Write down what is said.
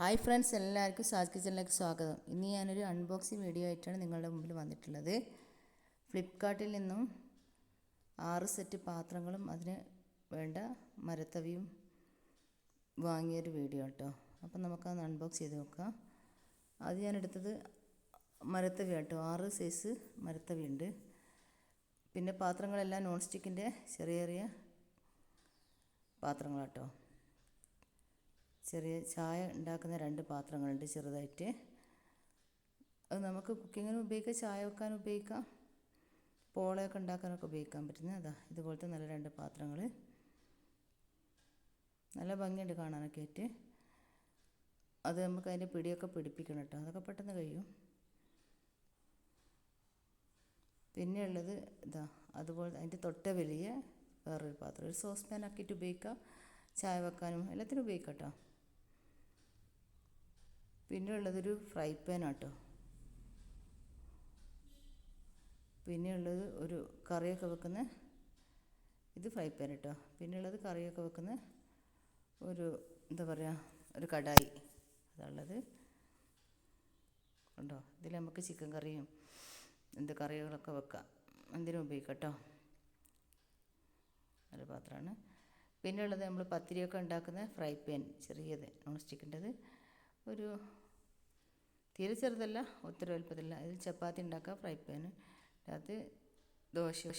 Hi friends, എല്ലാവർക്കും സാജ് കിച്ചണിലേക്ക് സ്വാഗതം. ഇന്ന് ഞാനൊരു അൺബോക്സിങ് വീഡിയോ ആയിട്ടാണ് നിങ്ങളുടെ മുമ്പിൽ വന്നിട്ടുള്ളത്. ഫ്ലിപ്കാർട്ടിൽ നിന്നും 6 സെറ്റ് പാത്രങ്ങളും അതിന് വേണ്ട മരത്തവിയും വാങ്ങിയൊരു വീഡിയോ കേട്ടോ. അപ്പം നമുക്കത് അൺബോക്സ് ചെയ്ത് നോക്കാം. അത് ഞാൻ എടുത്തത് മരത്തവി കേട്ടോ, 6 സൈസ് മരത്തവി ഉണ്ട്. പിന്നെ പാത്രങ്ങളെല്ലാം നോൺ സ്റ്റിക്കിൻ്റെ ചെറിയ ചെറിയ പാത്രങ്ങളാട്ടോ. ചെറിയ ചായ ഉണ്ടാക്കുന്ന 2 പാത്രങ്ങളുണ്ട് ചെറുതായിട്ട്. അത് നമുക്ക് കുക്കിങ്ങിന് ഉപയോഗിക്കാം, ചായ വെക്കാൻ ഉപയോഗിക്കാം, പോളയൊക്കെ ഉണ്ടാക്കാനൊക്കെ ഉപയോഗിക്കാൻ പറ്റുന്ന അതാ ഇതുപോലത്തെ നല്ല 2 പാത്രങ്ങൾ. നല്ല ഭംഗിയുണ്ട് കാണാനൊക്കെ ആയിട്ട്. അത് നമുക്ക് അതിൻ്റെ പിടിയൊക്കെ പിടിപ്പിക്കണം കേട്ടോ, അതൊക്കെ പെട്ടെന്ന് കഴിയും. പിന്നെ ഉള്ളത് ഇതാ അതുപോലെ അതിൻ്റെ തൊട്ട വലിയ വേറൊരു പാത്രം, ഒരു സോസ് പാൻ ആക്കിയിട്ട് ഉപയോഗിക്കാം, ചായ വെക്കാനും എല്ലാത്തിനും ഉപയോഗിക്കാം കേട്ടോ. പിന്നെ ഉള്ളതൊരു ഫ്രൈ പാൻ ആട്ടോ. പിന്നെ ഉള്ളത് ഒരു കറിയൊക്കെ വെക്കുന്ന ഇത് ഫ്രൈ പാൻ കേട്ടോ. പിന്നെ ഉള്ളത് കറിയൊക്കെ വെക്കുന്ന ഒരു എന്താ പറയുക, ഒരു കടായി അതുള്ളത് ഉണ്ടോ. ഇതിൽ നമുക്ക് ചിക്കൻ കറിയും എന്ത് കറികളൊക്കെ വെക്കാം, എന്തിനും ഉപയോഗിക്കാം കേട്ടോ. ഒരു പാത്രമാണ്. പിന്നെ ഉള്ളത് നമ്മൾ പത്തിരിയൊക്കെ ഉണ്ടാക്കുന്ന ഫ്രൈ പാൻ, ചെറിയത് നോൺ സ്റ്റിക്കിൻ്റെത്, ഒരു തീരെ ചെറുതല്ല ഒത്തിരി വലുപ്പത്തില്ല. ഇതിൽ ചപ്പാത്തി ഉണ്ടാക്കുക ഫ്രൈ പാൻ, അത് ദോശ